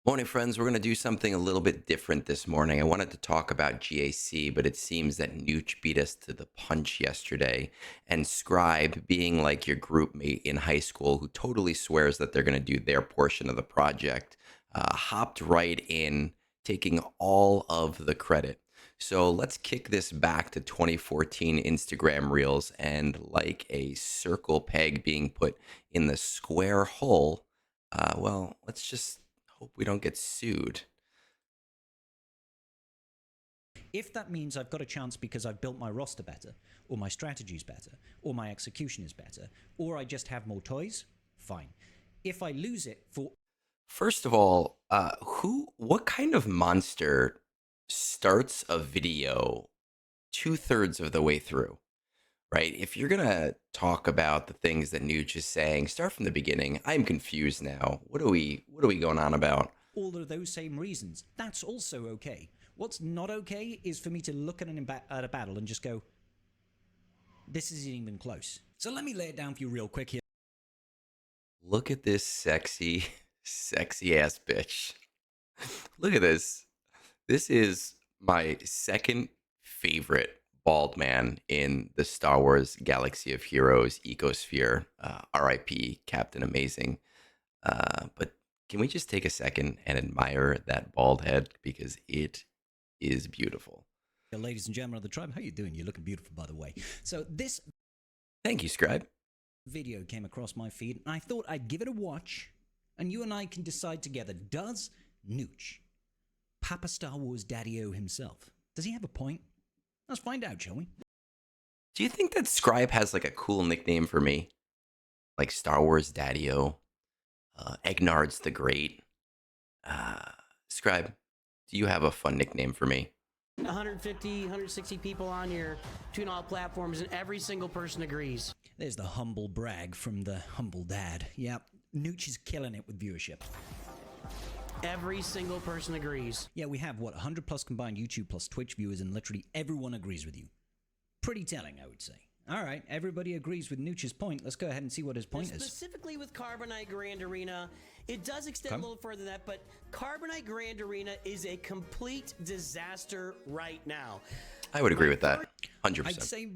Morning, friends. We're going to do something a little bit different this morning. I wanted to talk about GAC, but it seems that Nooch beat us to the punch yesterday. And Scrybe, being like your group mate in high school who totally swears that they're going to do their portion of the project, hopped right in, taking all of the credit. So let's kick this back to 2014 Instagram Reels, and like a circle peg being put in the square hole, well, let's just hope we don't get sued. If that means I've got a chance because I've built my roster better, or my strategy's better, or my execution is better, or I just have more toys, fine. If I lose it for... First of all, what kind of monster starts a video two-thirds of the way through, right? If you're gonna talk about the things that Nooch is saying, start from the beginning. I'm confused now. What are we going on about? all of those same reasons, that's also okay. What's not okay is for me to look at a battle and just go, this isn't even close. So let me lay it down for you real quick here. Look at this sexy, sexy ass bitch. Look at this. This is my second favorite bald man in the Star Wars Galaxy of Heroes ecosphere. RIP, Captain Amazing. But can we just take a second and admire that bald head, because it is beautiful. Ladies and gentlemen of the tribe, how you doing? You're looking beautiful, by the way. So this... Thank you, Scrybe. Video came across my feed, and I thought I'd give it a watch, and you and I can decide together, does Nooch, Papa Star Wars Daddy-O himself, does he have a point? Let's find out, shall we? Do you think that Scrybe has like a cool nickname for me? Like Star Wars Daddy-O, Egnards the Great. Scrybe, do you have a fun nickname for me? 150, 160 people on here between all platforms, and every single person agrees. There's the humble brag from the humble dad. Yep, Nooch is killing it with viewership. Every single person agrees. Yeah, we have, what, 100 plus combined YouTube plus Twitch viewers, and literally everyone agrees with you. Pretty telling, I would say. All right, everybody agrees with Nooch's point. Let's go ahead and see what his point is. Specifically with Carbonite Grand Arena, it does extend a little further than that, but Carbonite Grand Arena is a complete disaster right now. I would agree with that, 100%. I'd say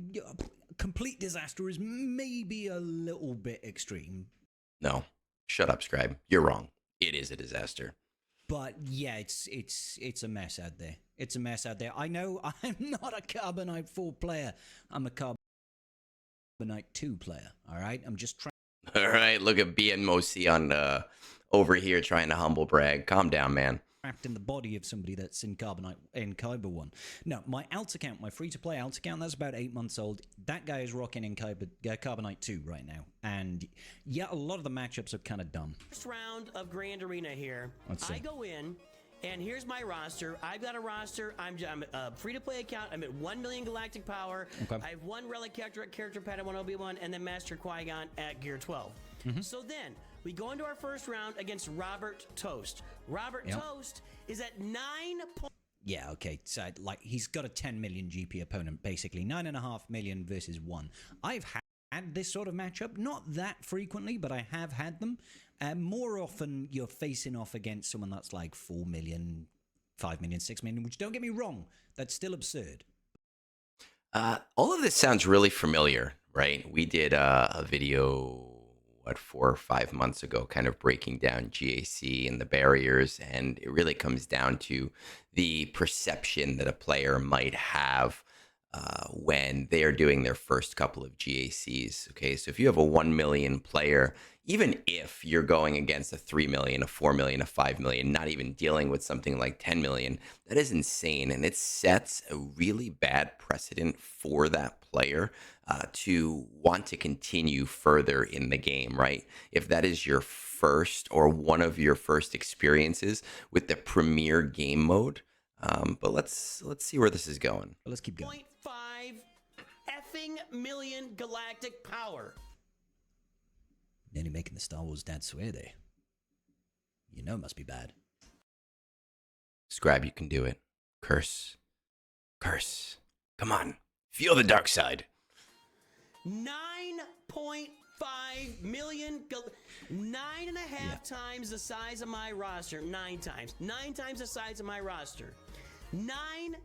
complete disaster is maybe a little bit extreme. No, shut up, Scrybe. You're wrong. It is a disaster. But yeah, it's a mess out there. It's a mess out there. I know I'm not a Carbonite 4 player. I'm a Carbonite 2 player. All right, I'm just trying. All right, look at BNMOC on over here trying to humble brag. Calm down, man. Trapped in the body of somebody that's in Carbonite in Kyber 1. No, my alt account, my free-to-play alt account, that's about 8 months old. That guy is rocking in Carbonite 2 right now. And yeah, a lot of the matchups are kind of dumb. First round of Grand Arena here. Let's see. I go in, and here's my roster. I've got a roster. I'm a free-to-play account. I'm at 1 million galactic power. Okay. I have 1 relic character pad at 1 Obi-Wan, and then Master Qui-Gon at gear 12. So then we go into our first round against Robert Toast. Robert Toast is at 9 points. Yeah, okay. So like he's got a 10 million GP opponent, basically 9.5 million versus 1. I've had this sort of matchup, not that frequently, but I have had them. More often, you're facing off against someone that's like 4 million, 5 million, 6 million. Which, don't get me wrong, that's still absurd. All of this sounds really familiar, right? We did a video, what, 4 or 5 months ago, kind of breaking down GAC and the barriers, and it really comes down to the perception that a player might have when they are doing their first couple of GACs. Okay, so if you have a 1 million player, even if you're going against a 3 million, a 4 million, a 5 million, not even dealing with something like 10 million, that is insane. And it sets a really bad precedent for that player to want to continue further in the game, right? If that is your first or one of your first experiences with the premier game mode. But let's see where this is going. Let's keep going. 0.5 effing million galactic power. Nearly making the Star Wars dad swear there. You know it must be bad. Scrybe, you can do it. Curse. Curse. Come on. Feel the dark side. 9.5 million, 9.5 times the size of my roster. 9 times. 9 times the size of my roster. 9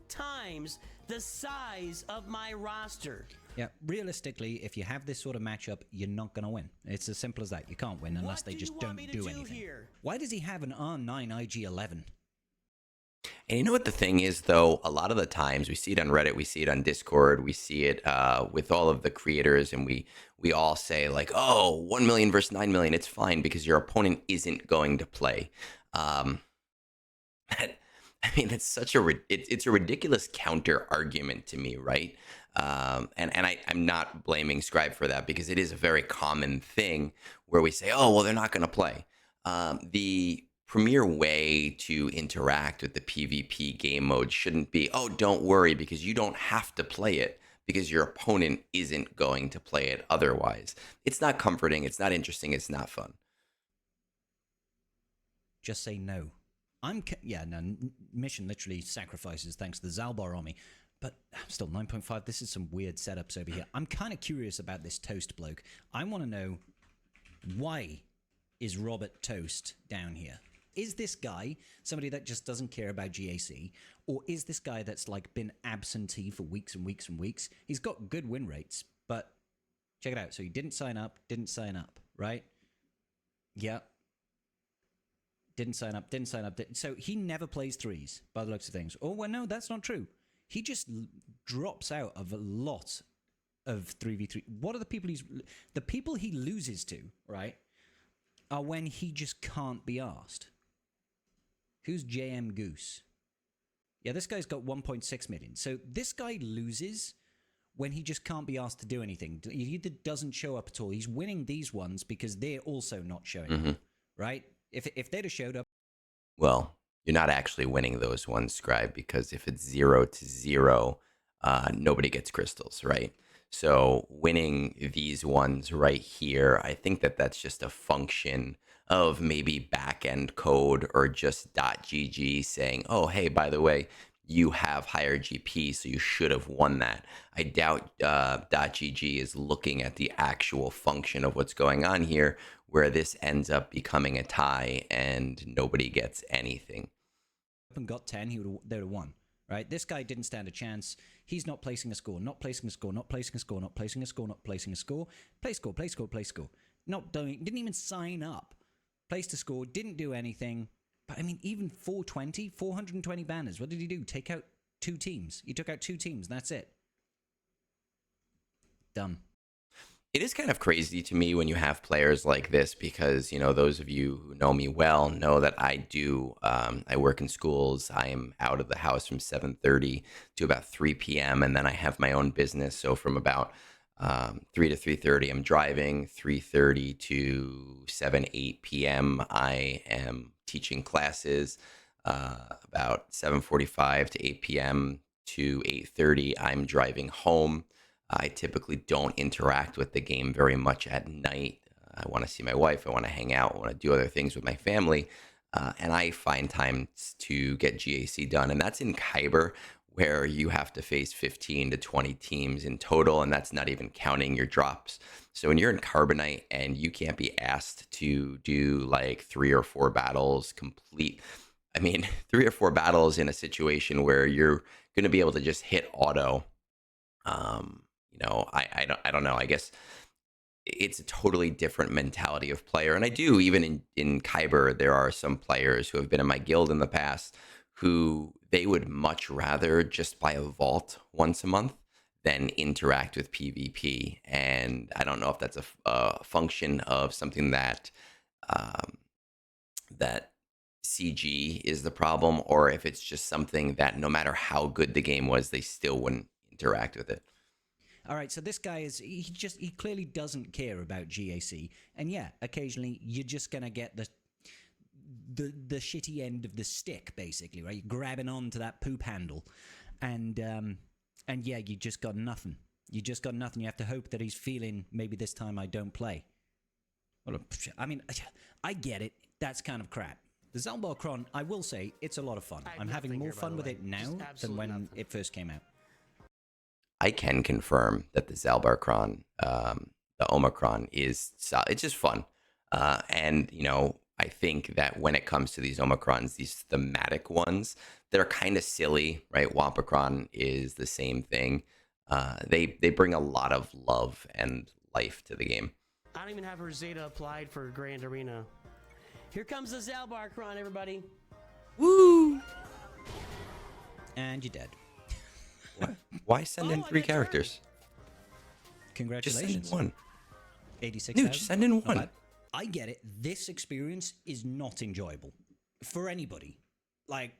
times the size of my roster. Yeah, realistically, if you have this sort of matchup, you're not going to win. It's as simple as that. You can't win unless they just don't do anything. Here? Why does he have an R9 IG11? And you know what the thing is, though? A lot of the times we see it on Reddit, we see it on Discord, we see it with all of the creators, and we all say like, oh, 1 million versus 9 million, it's fine because your opponent isn't going to play. I mean, it's such a it's a ridiculous counter argument to me, right? And I'm not blaming Scrybe for that because it is a very common thing where we say, oh, well, they're not going to play. The premier way to interact with the PvP game mode shouldn't be, oh, don't worry because you don't have to play it because your opponent isn't going to play it otherwise. It's not comforting. It's not interesting. It's not fun. Just say no. Mission literally sacrifices thanks to the Zalbar army. But I'm still 9.5. This is some weird setups over here. I'm kind of curious about this Toast bloke. I want to know, why is Robert Toast down here? Is this guy somebody that just doesn't care about GAC? Or is this guy that's like been absentee for weeks and weeks and weeks? He's got good win rates, but check it out. So he didn't sign up, right? Yeah. Didn't sign up. So he never plays threes by the looks of things. Oh, well, no, that's not true. He just drops out of a lot of 3v3. What are the people he loses to, right, are when he just can't be asked. Who's JM Goose? Yeah, this guy's got 1.6 million. So this guy loses when he just can't be asked to do anything. He either doesn't show up at all. He's winning these ones because they're also not showing up, right? If they'd have showed up... Well, you're not actually winning those ones, Scrybe, because if it's 0-0, nobody gets crystals, right? So winning these ones right here, I think that's just a function of maybe back-end code or just .gg saying, oh, hey, by the way, you have higher GP, so you should have won that. I doubt .gg is looking at the actual function of what's going on here, where this ends up becoming a tie and nobody gets anything. And got 10, they would have won, right? This guy didn't stand a chance. He's not placing a score, not placing a score, not placing a score, not placing a score, not placing a score. Play score, play score, play score. Not doing, didn't even sign up. Placed a score, didn't do anything. But I mean, even 420 banners. What did he do? Take out 2 teams. He took out 2 teams. That's it. Done. It is kind of crazy to me when you have players like this because, you know, those of you who know me well know that I work in schools. I am out of the house from 7:30 to about 3 p.m. and then I have my own business. So from about 3 to 3:30, I'm driving. 3:30 to 7-8 p.m. I am teaching classes. About 7:45 to 8 p.m. to 8:30, I'm driving home. I typically don't interact with the game very much at night. I want to see my wife. I want to hang out. I want to do other things with my family. And I find time to get GAC done. And that's in Kyber, where you have to face 15 to 20 teams in total. And that's not even counting your drops. So when you're in Carbonite and you can't be asked to do like 3 or 4 battles complete, I mean, 3 or 4 battles in a situation where you're going to be able to just hit auto. You know, I don't know. I guess it's a totally different mentality of player. And I do, even in Kyber, there are some players who have been in my guild in the past who they would much rather just buy a vault once a month than interact with PvP. And I don't know if that's a function of something that that CG is the problem, or if it's just something that no matter how good the game was, they still wouldn't interact with it. All right, so this guy he clearly doesn't care about GAC. And yeah, occasionally you're just going to get the shitty end of the stick, basically, right? You're grabbing onto that poop handle. And yeah, you just got nothing. You just got nothing. You have to hope that he's feeling, maybe this time I don't play. Well, I mean, I get it. That's kind of crap. The Zalbar Cron, I will say, it's a lot of fun. I'm having more fun with it now than when it first came out. I can confirm that the Zalbar Cron the Omicron is it's just fun. And, you know, I think that when it comes to these Omicrons, these thematic ones, they're kind of silly, right? Wampacron is the same thing. They bring a lot of love and life to the game. I don't even have her Zeta applied for Grand Arena. Here comes the Zalbarcron, everybody. Woo! And you're dead. Why send in I 3 got characters? turned. Just Congratulations. send in 1. 86,000. Nooch, send in Not 1. bad. I get it. This experience is not enjoyable for anybody. Like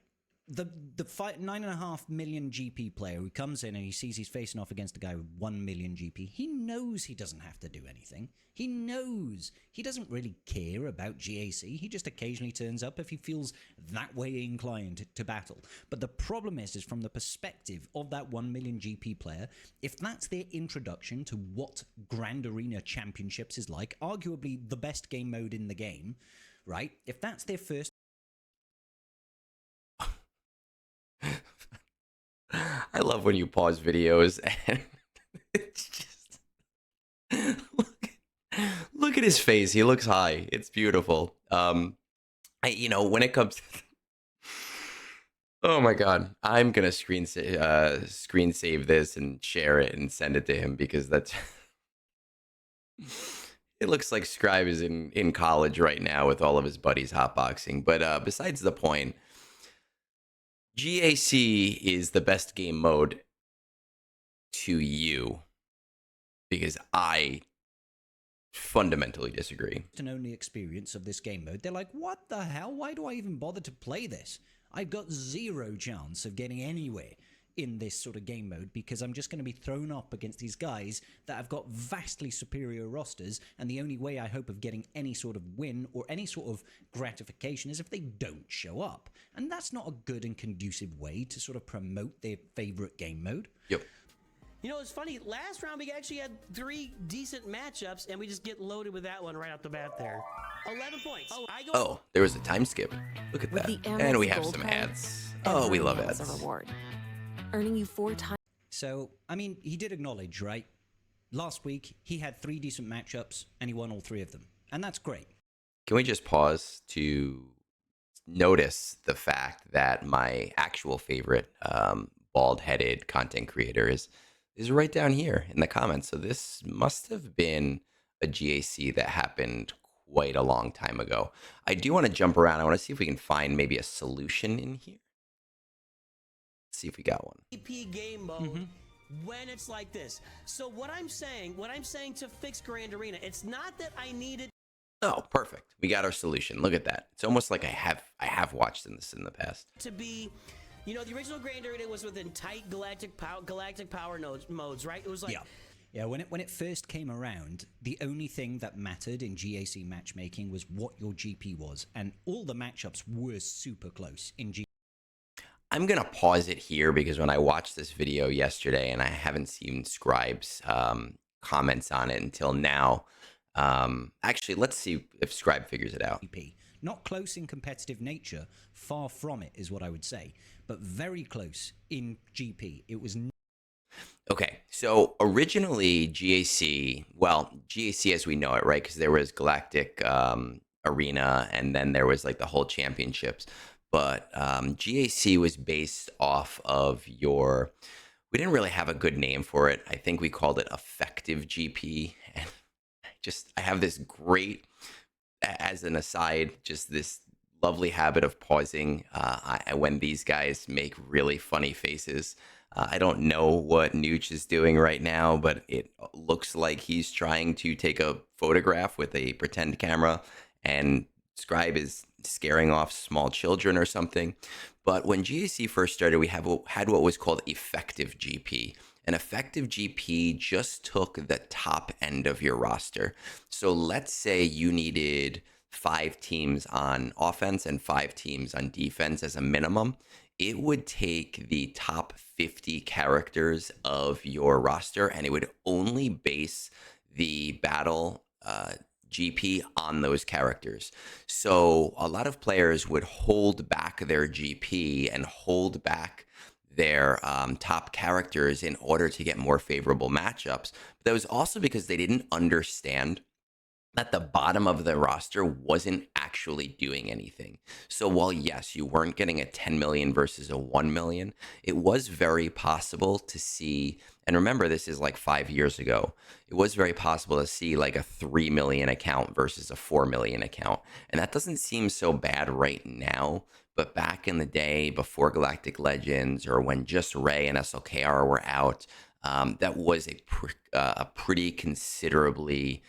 the fight, 9.5 million GP player who comes in and he sees he's facing off against a guy with 1 million GP. He knows he doesn't have to do anything. He knows he doesn't really care about GAC. He just occasionally turns up if he feels that way inclined to battle. But the problem is from the perspective of that 1 million GP player, if that's their introduction to what Grand Arena Championships is like, arguably the best game mode in the game, right? If that's their first I love when you pause videos and it's just look at his face. He looks high. It's beautiful. You know, when it comes to oh my god, I'm gonna screen save this and share it and send it to him because that's it looks like Scrybe is in college right now with all of his buddies hotboxing. But besides the point, GAC is the best game mode to you because I fundamentally disagree. and only experience of this game mode, they're like, what the hell? Why do I even bother to play this? I've got zero chance of getting anywhere in this sort of game mode because I'm just going to be thrown up against these guys that have got vastly superior rosters, and the only way I hope of getting any sort of win or any sort of gratification is if they don't show up. And that's not a good and conducive way to sort of promote their favorite game mode. Yep. You know, it's funny. Last round, we actually had 3 decent matchups, and we just get loaded with that one right off the bat there. 11 points. Oh, there was a time skip. Look at With that. the Amex And we have Gold some Card, ads. Oh, we love everyone has ads. a reward, earning you 4 times. So, I mean, he did acknowledge, right? Last week, he had 3 decent matchups, and he won all 3 of them. And that's great. Can we just pause to notice the fact that my actual favorite bald-headed content creator is right down here in the comments. So this must have been a GAC that happened quite a long time ago. I do want to jump around. I want to see if we can find maybe a solution in here. Let's see if we got one. EP game mode when it's like this. So what I'm saying to fix Grand Arena, it's not that I needed Oh, perfect. We got our solution. Look at that. It's almost like I have watched this in the past. to be, you know, the original Grand Arena was within tight galactic power modes, right? It was like Yeah, when it first came around, the only thing that mattered in GAC matchmaking was what your GP was, and all the matchups were super close in GP. I'm going to pause it here because when I watched this video yesterday and I haven't seen Scrybe's comments on it until now. Actually, let's see if Scrybe figures it out. Not close in competitive nature, far from it is what I would say, but very close in GP. It was Okay, so originally GAC, well, GAC as we know it, right? Because there was Galactic Arena and then there was like the whole championships. But GAC was based off of your, we didn't really have a good name for it. I think we called it effective GP. And I have this great, as an aside, just this lovely habit of pausing when these guys make really funny faces. I don't know what Nooch is doing right now, but it looks like he's trying to take a photograph with a pretend camera, and Scrybe is scaring off small children or something. But when GAC first started, we had what was called effective GP. An effective GP just took the top end of your roster. So let's say you needed 5 teams on offense and 5 teams on defense as a minimum. It would take the top 50 characters of your roster, and it would only base the battle GP on those characters. So a lot of players would hold back their GP and hold back their top characters in order to get more favorable matchups. But that was also because they didn't understand that the bottom of the roster wasn't actually doing anything. So while yes, you weren't getting a 10 million versus a 1 million, it was very possible to see, and remember this is like 5 years ago, it was very possible to see like a 3 million account versus a 4 million account. And that doesn't seem so bad right now, but back in the day before Galactic Legends or when just Ray and SLKR were out, that was a pretty considerably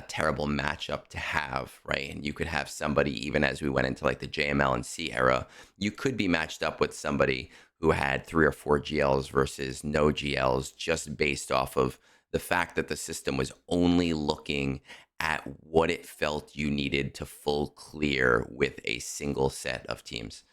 terrible matchup to have, right? And you could have somebody, even as we went into like the JML and C era, you could be matched up with somebody who had 3 or 4 GLs versus no GLs just based off of the fact that the system was only looking at what it felt you needed to full clear with a single set of teams.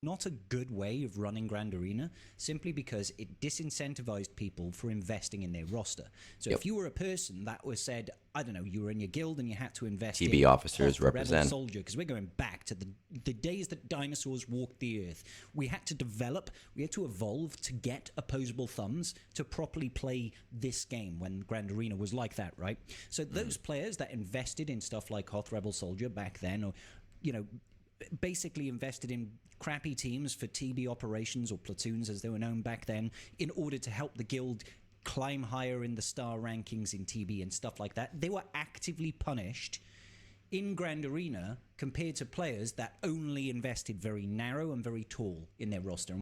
Not a good way of running Grand Arena, simply because it disincentivized people for investing in their roster. So if you were a person that was said, I don't know, you were in your guild and you had to invest TB in officers Rebel represent. Soldier, because we're going back to the days that dinosaurs walked the earth. We had to develop, we had to evolve to get opposable thumbs to properly play this game when Grand Arena was like that, right? So those players that invested in stuff like Hoth Rebel Soldier back then, or, you know, basically invested in crappy teams for TB operations, or platoons as they were known back then, in order to help the guild climb higher in the star rankings in TB and stuff like that. They were actively punished in Grand Arena compared to players that only invested very narrow and very tall in their roster.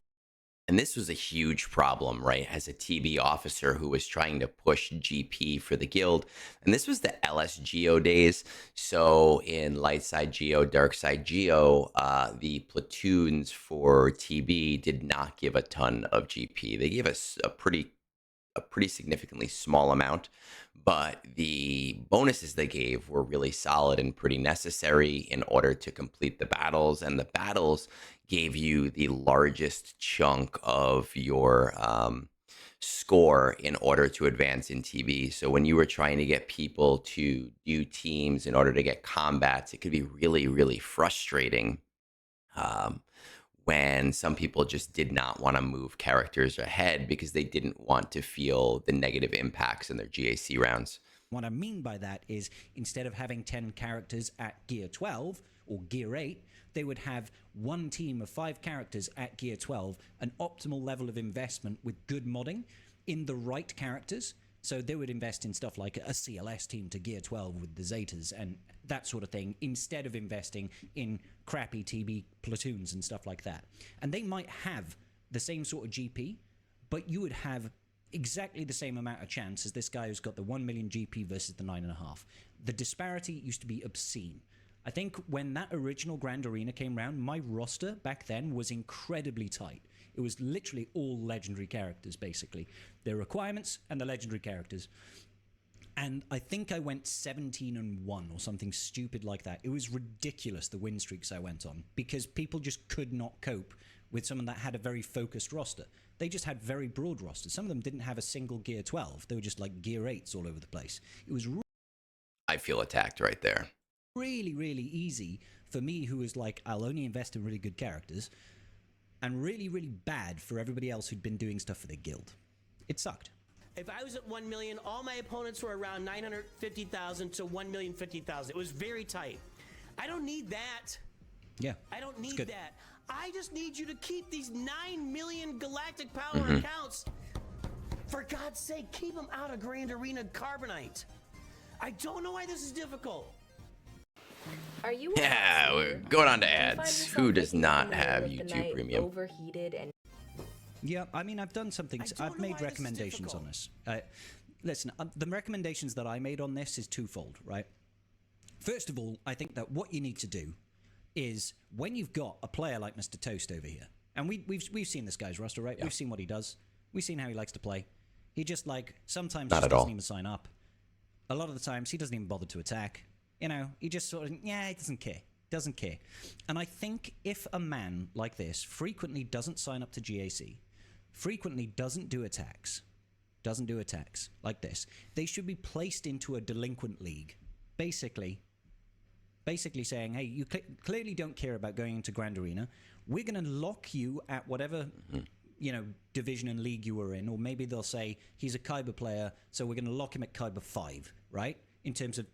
And this was a huge problem, right? As a TB officer who was trying to push GP for the guild. And this was the LS Geo days. So in light side Geo, dark side Geo, the platoons for TB did not give a ton of GP. They gave us a pretty significantly small amount, but the bonuses they gave were really solid and pretty necessary in order to complete the battles. And the battles gave you the largest chunk of your score in order to advance in TB. So when you were trying to get people to do teams in order to get combats, it could be really, really frustrating when some people just did not want to move characters ahead because they didn't want to feel the negative impacts in their GAC rounds. What I mean by that is, instead of having 10 characters at gear 12 or gear 8, they would have one team of 5 characters at gear 12, an optimal level of investment with good modding in the right characters. So they would invest in stuff like a CLS team to gear 12 with the Zetas and that sort of thing, instead of investing in crappy TB platoons and stuff like that. And they might have the same sort of GP, but you would have exactly the same amount of chance as this guy who's got the 1 million GP versus the 9.5. The disparity used to be obscene. I think when that original Grand Arena came around, my roster back then was incredibly tight. It was literally all legendary characters, basically. Their requirements and the legendary characters. And I think I went 17-1 or something stupid like that. It was ridiculous, the win streaks I went on, because people just could not cope with someone that had a very focused roster. They just had very broad rosters. Some of them didn't have a single gear 12. They were just like gear 8s all over the place. It was I feel attacked right there. really, really easy for me, who was like, I'll only invest in really good characters, and really, really bad for everybody else who'd been doing stuff for their guild. It sucked. If I was at 1 million, all my opponents were around 950,000 to 1,050,000. It was very tight. I don't need that. Yeah. I don't need good. that. I just need you to keep these 9 million galactic power accounts. For God's sake, keep them out of Grand Arena Carbonite. I don't know why this is difficult. Are you? Yeah, we're going on to ads. Who does not have YouTube Premium? Overheated and Yeah, I mean, I've done something. I've made recommendations on this. Listen, the recommendations that I made on this is twofold, right? First of all, I think that what you need to do is, when you've got a player like Mr. Toast over here, and we've seen this guy's roster, right? Yeah. We've seen what he does. We've seen how he likes to play. He just, like, sometimes just doesn't even sign up. A lot of the times, he doesn't even bother to attack. You know, he just sort of, he doesn't care. Doesn't care. And I think if a man like this frequently doesn't sign up to GAC, frequently doesn't do attacks like this, they should be placed into a delinquent league. Basically saying, hey, you clearly don't care about going into Grand Arena. We're going to lock you at whatever division and league you were in, or maybe they'll say he's a Kyber player, so we're going to lock him at Kyber 5, right? In terms of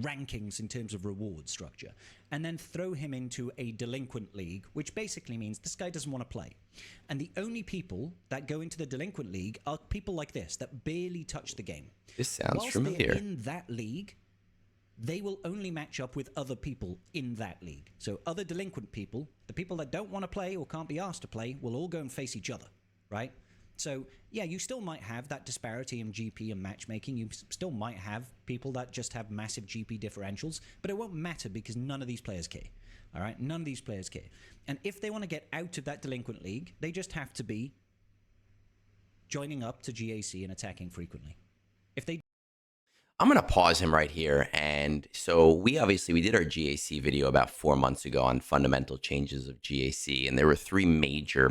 rankings, in terms of reward structure, and then throw him into a delinquent league, which basically means this guy doesn't want to play. And the only people that go into the delinquent league are people like this that barely touch the game. This sounds Whilst familiar. they're in that league, they will only match up with other people in that league. So other delinquent people, the people that don't want to play or can't be asked to play, will all go and face each other, right? So, yeah, you still might have that disparity in GP and matchmaking. You still might have people that just have massive GP differentials, but it won't matter because none of these players care. All right? None of these players care. And if they want to get out of that delinquent league, they just have to be joining up to GAC and attacking frequently. If they I'm going to pause him right here. And so we did our GAC video about 4 months ago on fundamental changes of GAC. And there were three major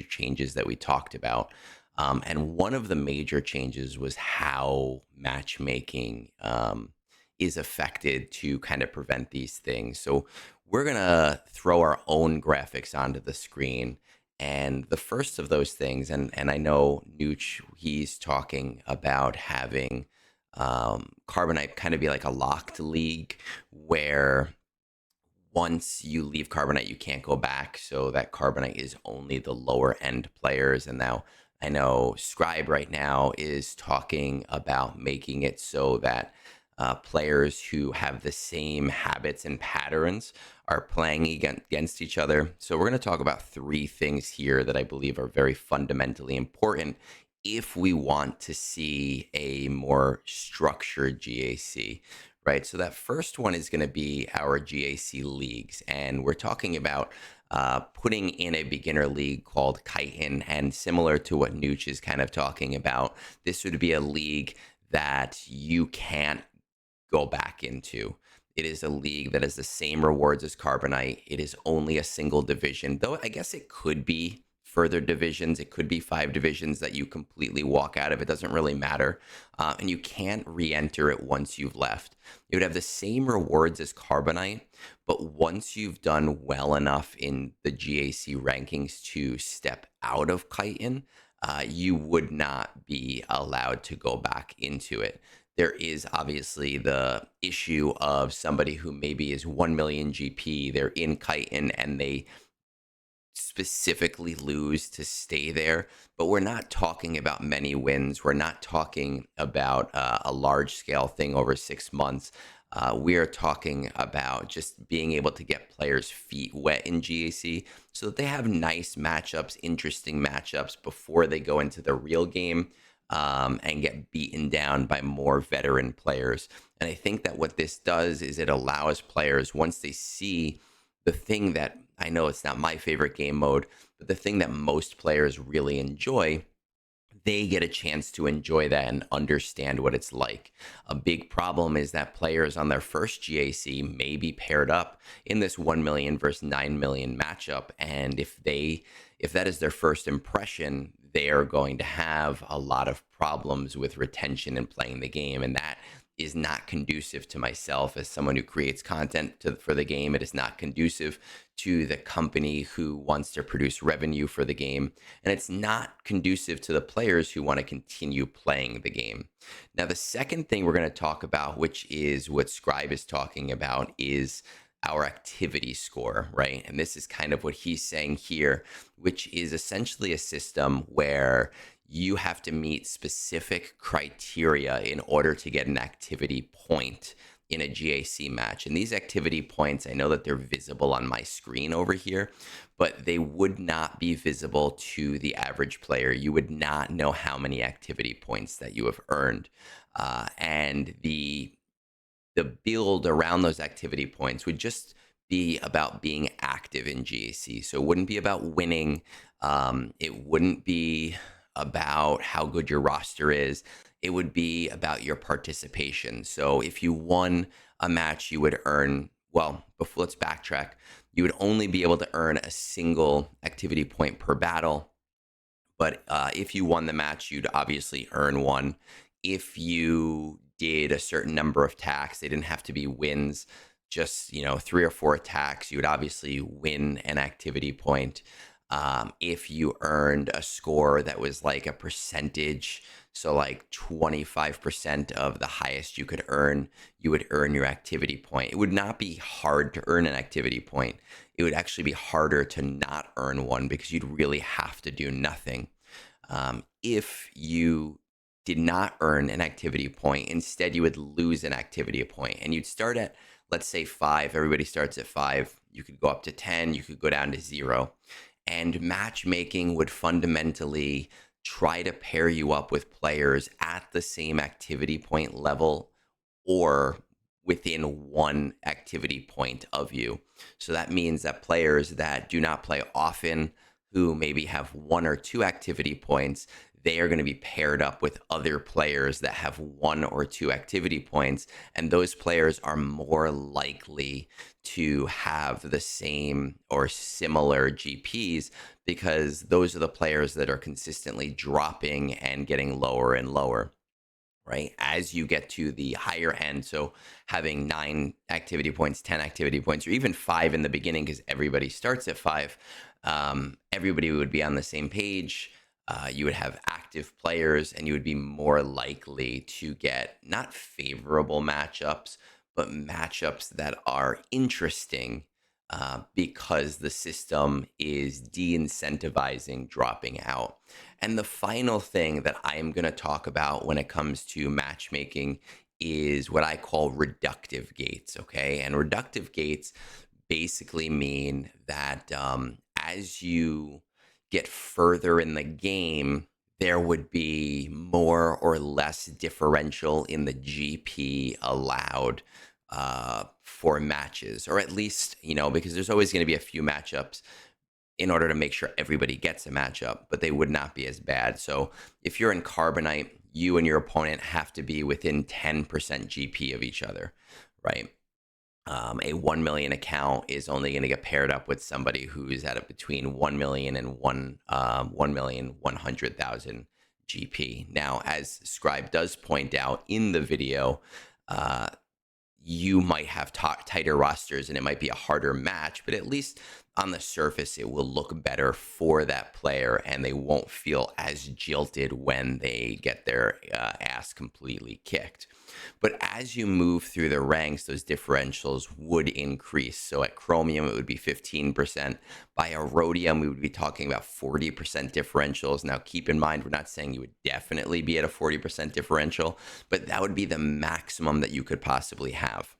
changes that we talked about. And one of the major changes was how matchmaking is affected to kind of prevent these things. So we're going to throw our own graphics onto the screen. And the first of those things, and I know Nooch, he's talking about having Carbonite kind of be like a locked league where once you leave Carbonite, you can't go back. So that Carbonite is only the lower end players. And now I know Scrybe right now is talking about making it so that players who have the same habits and patterns are playing against each other. So we're going to talk about three things here that I believe are very fundamentally important if we want to see a more structured GAC, right? So that first one is going to be our GAC leagues. And we're talking about putting in a beginner league called Chitin. And similar to what Nooch is kind of talking about, this would be a league that you can't go back into. It is a league that has the same rewards as Carbonite. It is only a single division, though I guess it could be further divisions. It could be 5 divisions that you completely walk out of. It doesn't really matter. And you can't re-enter it once you've left. It would have the same rewards as Carbonite, but once you've done well enough in the GAC rankings to step out of Chitin, you would not be allowed to go back into it. There is obviously the issue of somebody who maybe is 1 million GP, they're in Chitin and they specifically lose to stay there, but we're not talking about many wins. We're not talking about a large scale thing over 6 months. We are talking about just being able to get players' feet wet in GAC so that they have nice matchups, interesting matchups before they go into the real game and get beaten down by more veteran players. And I think that what this does is it allows players, once they see the thing that, I know it's not my favorite game mode, but the thing that most players really enjoy, they get a chance to enjoy that and understand what it's like. A big problem is that players on their first GAC may be paired up in this 1 million versus 9 million matchup. And if that is their first impression, they are going to have a lot of problems with retention and playing the game. And that is not conducive to myself as someone who creates content for the game. It is not conducive to the company who wants to produce revenue for the game. And it's not conducive to the players who want to continue playing the game. Now, the second thing we're going to talk about, which is what Scrybe is talking about, is our activity score, right? And this is kind of what he's saying here, which is essentially a system where you have to meet specific criteria in order to get an activity point in a GAC match. And these activity points, I know that they're visible on my screen over here, but they would not be visible to the average player. You would not know how many activity points that you have earned. And the build around those activity points would just be about being active in GAC. So it wouldn't be about winning. It wouldn't be about how good your roster is. It would be about your participation. So if you won a match, you would earn, well, before, let's backtrack. You would only be able to earn a single activity point per battle. But if you won the match, you'd obviously earn one. If you did a certain number of attacks, they didn't have to be wins, just 3 or 4 attacks, you would obviously win an activity point. If you earned a score that was like a percentage, so like 25% of the highest you could earn, you would earn your activity point. It would not be hard to earn an activity point. It would actually be harder to not earn one because you'd really have to do nothing. If you did not earn an activity point, instead you would lose an activity point, and you'd start at, let's say 5. Everybody starts at 5. You could go up to 10. You could go down to 0. And matchmaking would fundamentally try to pair you up with players at the same activity point level or within 1 activity point of you. So that means that players that do not play often, who maybe have 1 or 2 activity points, they are going to be paired up with other players that have 1 or 2 activity points. And those players are more likely to have the same or similar GPs because those are the players that are consistently dropping and getting lower and lower. Right. As you get to the higher end, so having 9 activity points, 10 activity points, or even 5 in the beginning, because everybody starts at 5, everybody would be on the same page. You would have active players, and you would be more likely to get not favorable matchups, but matchups that are interesting because the system is de-incentivizing dropping out. And the final thing that I am going to talk about when it comes to matchmaking is what I call reductive gates. Okay. And reductive gates basically mean that as you get further in the game, there would be more or less differential in the GP allowed for matches, or at least, because there's always going to be a few matchups in order to make sure everybody gets a matchup, but they would not be as bad. So if you're in Carbonite, you and your opponent have to be within 10% GP of each other, right? A 1 million account is only going to get paired up with somebody who's at between 1 million and 1,100,000 GP. Now, as Scrybe does point out in the video, you might have tighter rosters and it might be a harder match, but at least on the surface, it will look better for that player and they won't feel as jilted when they get their ass completely kicked. But as you move through the ranks, those differentials would increase. So at Chromium, it would be 15%. By Erodium, we would be talking about 40% differentials. Now, keep in mind, we're not saying you would definitely be at a 40% differential, but that would be the maximum that you could possibly have.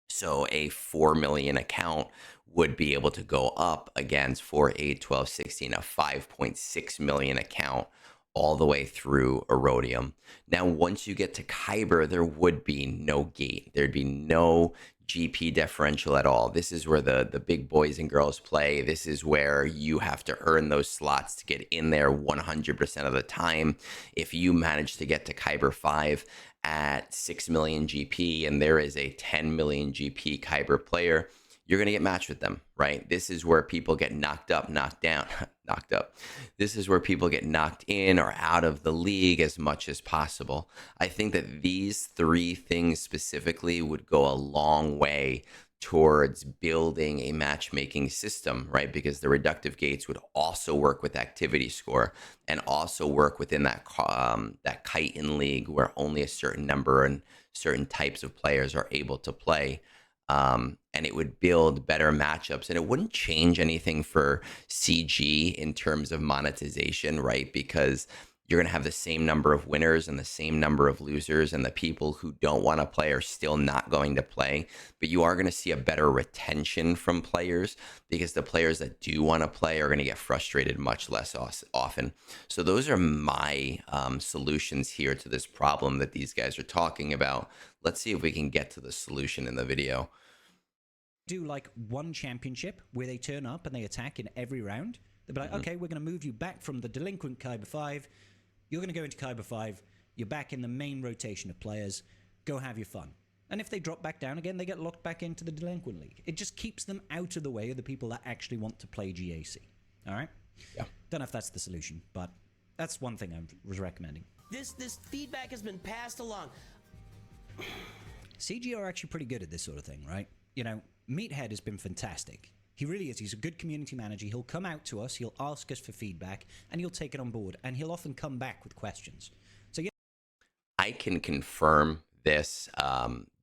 So a 4 million account would be able to go up against 4, 8, 12, 16, a 5.6 million account all the way through Erodium. Now, once you get to Kyber, there would be no gate. There'd be no GP differential at all. This is where the big boys and girls play. This is where you have to earn those slots to get in there 100% of the time. If you manage to get to Kyber 5 at 6 million GP and there is a 10 million GP Kyber player, you're going to get matched with them, right? This is where people get knocked up, knocked down, knocked up. This is where people get knocked in or out of the league as much as possible. I think that these 3 things specifically would go a long way towards building a matchmaking system, right? Because the reductive gates would also work with activity score and also work within that kite in league where only a certain number and certain types of players are able to play. And it would build better matchups, and it wouldn't change anything for CG in terms of monetization, right? Because you're going to have the same number of winners and the same number of losers, and the people who don't want to play are still not going to play. But you are going to see a better retention from players because the players that do want to play are going to get frustrated much less often. So those are my solutions here to this problem that these guys are talking about. Let's see if we can get to the solution in the video. Do like one championship where they turn up and they attack in every round. They'll be like, okay, we're going to move you back from the delinquent Kyber 5. You're going to go into Kyber 5. You're back in the main rotation of players. Go have your fun. And if they drop back down again, they get locked back into the delinquent league. It just keeps them out of the way of the people that actually want to play GAC. All right? Yeah. Don't know if that's the solution, but that's one thing I was recommending. This feedback has been passed along. CG are actually pretty good at this sort of thing, right? Meathead has been fantastic. He really is. He's a good community manager. He'll come out to us, he'll ask us for feedback, and he'll take it on board. And he'll often come back with questions. So yeah, I can confirm this.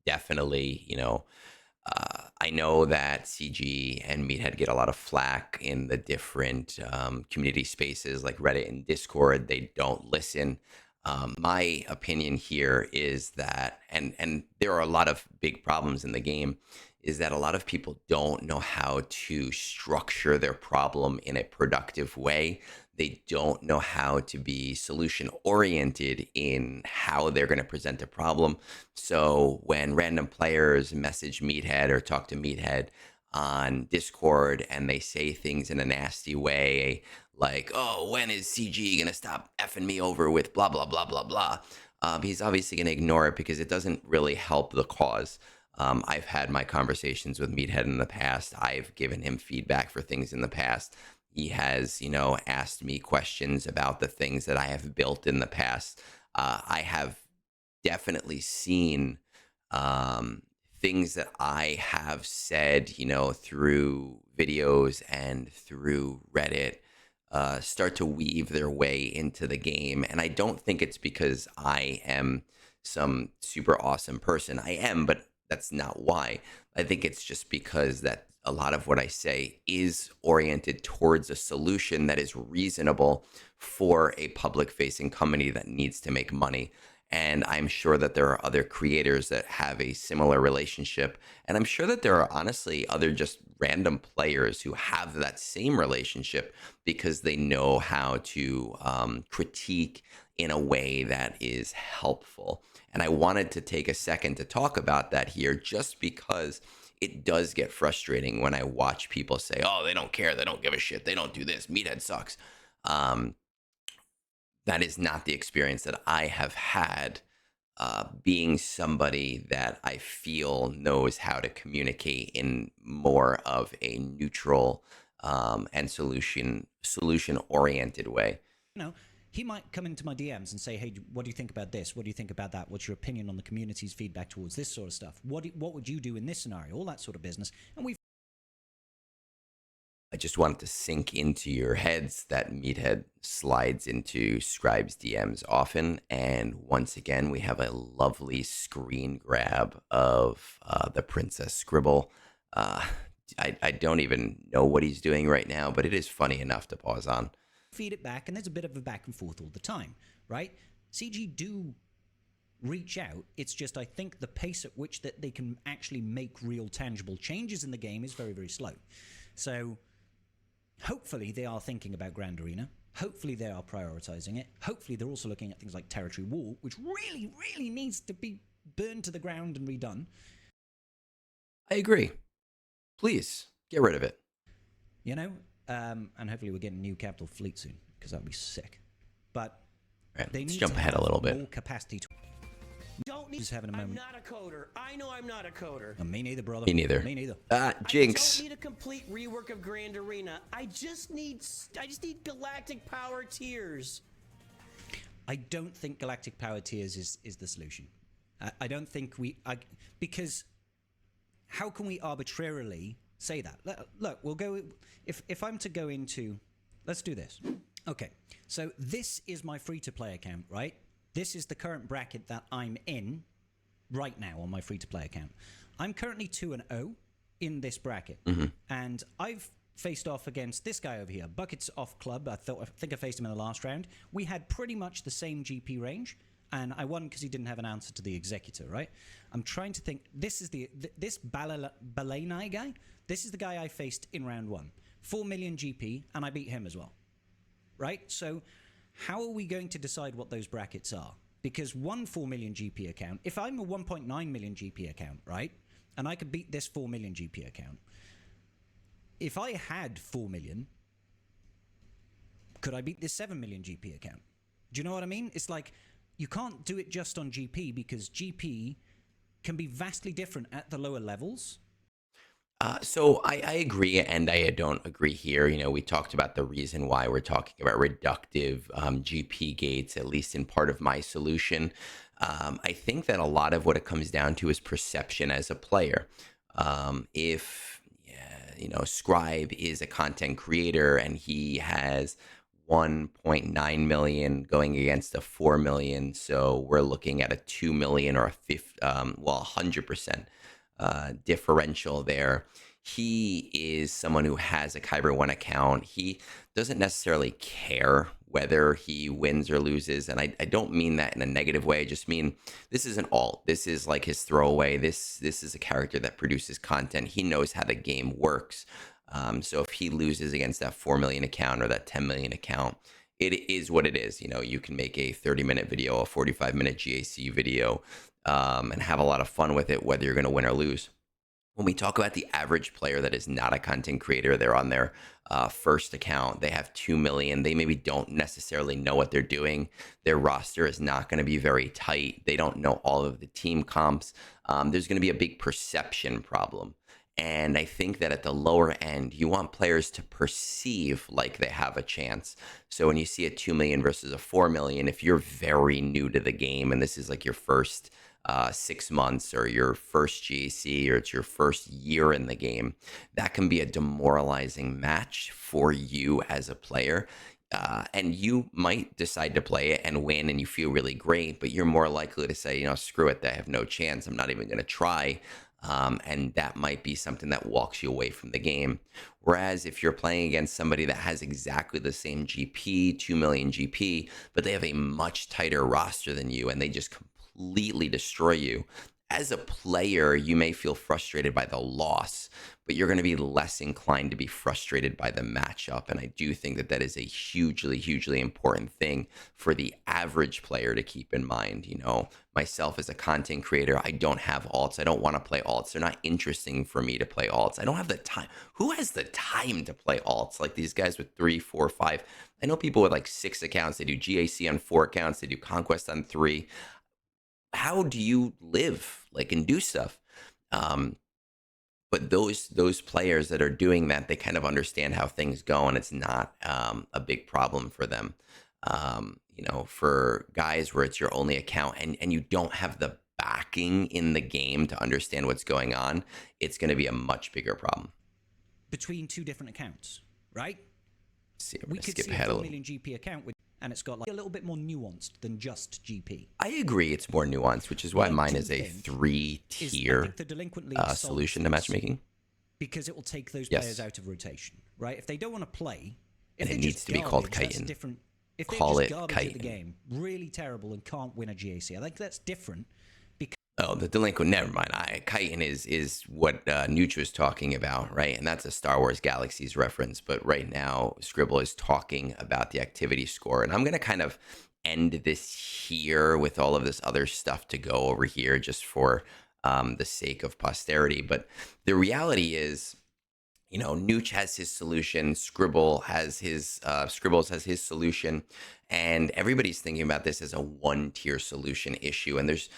Definitely, I know that CG and Meathead get a lot of flack in the different community spaces like Reddit and Discord. They don't listen. My opinion here is that, and there are a lot of big problems in the game, is that a lot of people don't know how to structure their problem in a productive way. They don't know how to be solution oriented in how they're going to present a problem. So when random players message Meathead or talk to Meathead on Discord and they say things in a nasty way, like, oh, when is CG going to stop effing me over with blah, blah, blah, blah, blah, he's obviously going to ignore it because it doesn't really help the cause. I've had my conversations with Meathead in the past. I've given him feedback for things in the past. He has, asked me questions about the things that I have built in the past. I have definitely seen things that I have said, through videos and through Reddit start to weave their way into the game. And I don't think it's because I am some super awesome person. I am, but that's not why. I think it's just because that a lot of what I say is oriented towards a solution that is reasonable for a public facing company that needs to make money. And I'm sure that there are other creators that have a similar relationship. And I'm sure that there are honestly other just random players who have that same relationship because they know how to critique in a way that is helpful. And I wanted to take a second to talk about that here just because it does get frustrating when I watch people say, oh, they don't care, they don't give a shit, they don't do this, Meathead sucks. That is not the experience that I have had being somebody that I feel knows how to communicate in more of a neutral and solution oriented way. he might come into my DMs and say, hey, what do you think about this? What do you think about that? What's your opinion on the community's feedback towards this sort of stuff? What would you do in this scenario? All that sort of business. And I just wanted to sink into your heads that Meathead slides into Scrybe's DMs often. And once again, we have a lovely screen grab of the Princess Scribble. I don't even know what he's doing right now, but it is funny enough to pause on. feed it back, and there's a bit of a back and forth all the time, right? CG do reach out. It's just I think the pace at which that they can actually make real tangible changes in the game is very, very slow. So hopefully they are thinking about Grand Arena. Hopefully they are prioritizing it. Hopefully they're also looking at things like Territory Wall, which really, really needs to be burned to the ground and redone. I agree. Please, get rid of it. You know? And hopefully we're getting a new capital fleet soon, because that would be sick. But right, they let's need jump to ahead a have little bit. more capacity to... Don't need. Just having a moment. I'm not a coder. I know I'm not a coder. Me neither, brother. Me neither. Me neither. Jinx. I don't need a complete rework of Grand Arena. I just need galactic power tiers. I don't think galactic power tiers is the solution. I don't think because how can we arbitrarily say that? Look, we'll go, if I'm to go into, let's do this. Okay, so this is my free-to-play account, right? This is the current bracket that I'm in right now on my free-to-play account. I'm currently 2-0 in this bracket, and I've faced off against this guy over here, Buckets Off Club. I think I faced him in the last round. We had pretty much the same GP range, and I won because he didn't have an answer to the executor, right? I'm trying to think. This is this Balenai guy. This is the guy I faced in round 1. 4 million GP, and I beat him as well, right? So how are we going to decide what those brackets are? Because one 4 million GP account, if I'm a 1.9 million GP account, right, and I could beat this 4 million GP account, if I had 4 million, could I beat this 7 million GP account? Do you know what I mean? It's like, you can't do it just on GP, because GP can be vastly different at the lower levels. So I agree, and I don't agree here. You know, we talked about the reason why we're talking about reductive GP gates, at least in part of my solution. I think that a lot of what it comes down to is perception as a player. If Scrybe is a content creator and he has 1.9 million going against a 4 million. So we're looking at a 2 million or a 100% differential there. He is someone who has a Kyber 1 account. He doesn't necessarily care whether he wins or loses. And I don't mean that in a negative way. I just mean this is an alt. This is like his throwaway. This is a character that produces content. He knows how the game works. So if he loses against that 4 million account or that 10 million account, it is what it is. You can make a 30-minute video, a 45-minute GAC video, and have a lot of fun with it, whether you're going to win or lose. When we talk about the average player that is not a content creator, they're on their first account, they have 2 million, they maybe don't necessarily know what they're doing. Their roster is not going to be very tight. They don't know all of the team comps. There's going to be a big perception problem. And I think that at the lower end, you want players to perceive like they have a chance. So when you see a 2 million versus a 4 million, if you're very new to the game and this is like your first 6 months or your first GAC or it's your first year in the game, that can be a demoralizing match for you as a player. And you might decide to play it and win and you feel really great, but you're more likely to say, screw it, I have no chance. I'm not even going to try. And that might be something that walks you away from the game. Whereas if you're playing against somebody that has exactly the same GP, 2 million GP, but they have a much tighter roster than you and they just completely destroy you, as a player, you may feel frustrated by the loss, but you're going to be less inclined to be frustrated by the matchup. And I do think that that is a hugely, hugely important thing for the average player to keep in mind. Myself as a content creator, I don't have alts. I don't want to play alts. They're not interesting for me to play alts. I don't have the time. Who has the time to play alts? Like these guys with 3, 4, 5. I know people with like 6 accounts. They do GAC on 4 accounts. They do Conquest on 3. How do you live and do stuff? But those players that are doing that, they kind of understand how things go, and it's not a big problem for them. For guys where it's your only account and you don't have the backing in the game to understand what's going on, it's going to be a much bigger problem. Between 2 different accounts, right? We could skip see ahead a 4 little. million GP account and it's got a little bit more nuanced than just GP. I agree, it's more nuanced, which is why mine is a 3-tier the delinquent solution to matchmaking. Because it will take those players out of rotation, right? If they don't want to play, and it needs to be called chitin. Different. If Call they're it just garbage chitin. at the game, really terrible, and can't win a GAC, I think that's different. Oh, the delinquent. Never mind. Chitin is what Nooch was talking about, right? And that's a Star Wars Galaxies reference. But right now, Scribble is talking about the activity score, and I'm going to kind of end this here with all of this other stuff to go over here, just for the sake of posterity. But the reality is, Nooch has his solution, Scribbles has his solution, and everybody's thinking about this as a 1-tier solution issue. And there's,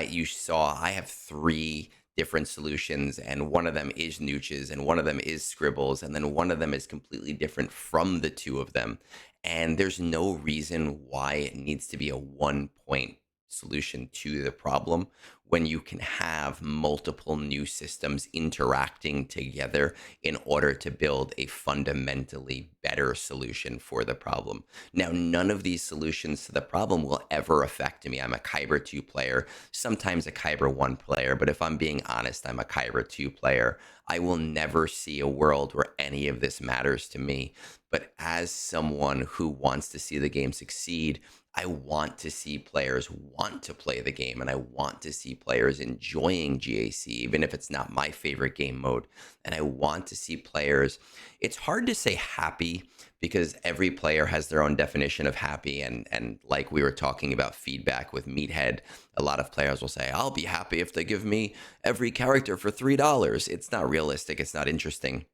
you saw, I have 3 different solutions, and one of them is Nooch's, and one of them is Scribbles, and then one of them is completely different from the 2 of them. And there's no reason why it needs to be a 1-point solution to the problem when you can have multiple new systems interacting together in order to build a fundamentally better solution for the problem. Now, none of these solutions to the problem will ever affect me. I'm a Kyber 2 player, sometimes a Kyber 1 player, but if I'm being honest, I'm a Kyber 2 player. I will never see a world where any of this matters to me. But as someone who wants to see the game succeed, I want to see players want to play the game, and I want to see players enjoying GAC, even if it's not my favorite game mode. And I want to see players, it's hard to say happy because every player has their own definition of happy. And like we were talking about feedback with Meathead, a lot of players will say, I'll be happy if they give me every character for $3. It's not realistic. It's not interesting.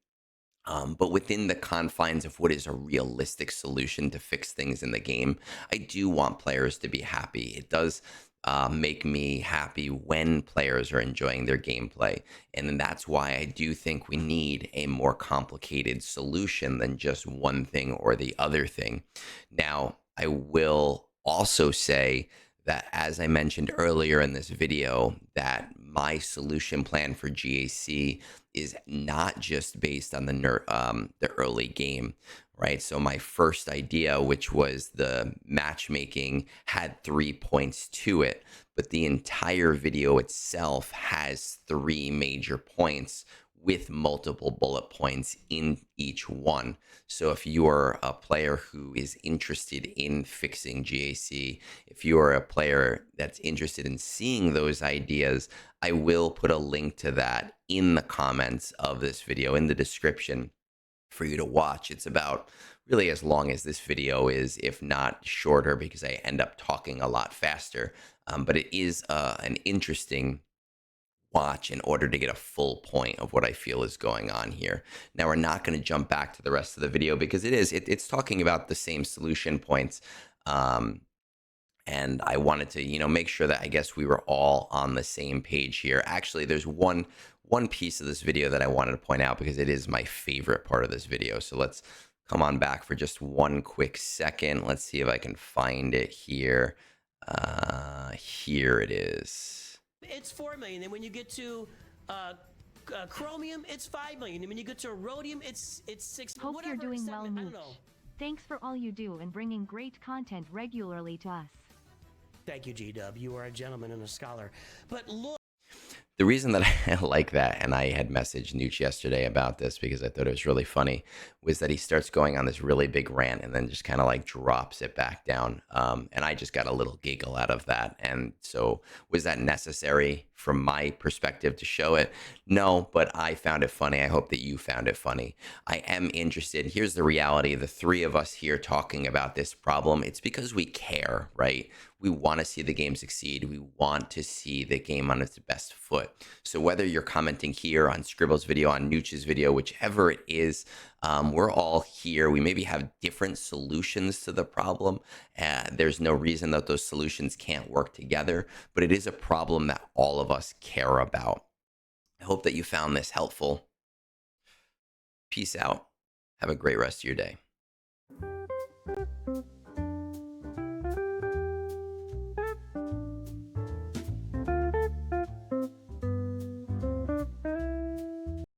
But within the confines of what is a realistic solution to fix things in the game, I do want players to be happy. It does make me happy when players are enjoying their gameplay. And that's why I do think we need a more complicated solution than just one thing or the other thing. Now, I will also say that, as I mentioned earlier in this video, that my solution plan for GAC is not just based on the early game, right? So my first idea, which was the matchmaking, had 3 points to it, but the entire video itself has 3 major points with multiple bullet points in each one. So if you are a player who is interested in fixing GAC, if you are a player that's interested in seeing those ideas, I will put a link to that in the comments of this video, in the description, for you to watch. It's about really as long as this video is, if not shorter, because I end up talking a lot faster. But it is an interesting watch in order to get a full point of what I feel is going on here. Now, we're not going to jump back to the rest of the video because it's talking about the same solution points. And I wanted to, make sure that I guess we were all on the same page here. Actually, there's one piece of this video that I wanted to point out because it is my favorite part of this video. So let's come on back for just one quick second. Let's see if I can find it here. Here it is. It's 4 million. And when you get to chromium, it's 5 million. And when you get to rhodium, it's 6 million. Hope you're doing well, I don't Nooch. know. Thanks for all you do and bringing great content regularly to us. Thank you, G-Dub. You are a gentleman and a scholar. But look. The reason that I like that, and I had messaged Nooch yesterday about this because I thought it was really funny, was that he starts going on this really big rant and then just kind of like drops it back down. And I just got a little giggle out of that. And so was that necessary from my perspective to show it? No, but I found it funny. I hope that you found it funny. I am interested. Here's the reality. The 3 of us here talking about this problem, it's because we care, right? We want to see the game succeed. We want to see the game on its best foot. So whether you're commenting here on Scribble's video, on Nooch's video, whichever it is, we're all here. We maybe have different solutions to the problem. There's no reason that those solutions can't work together, but it is a problem that all of us care about. I hope that you found this helpful. Peace out. Have a great rest of your day.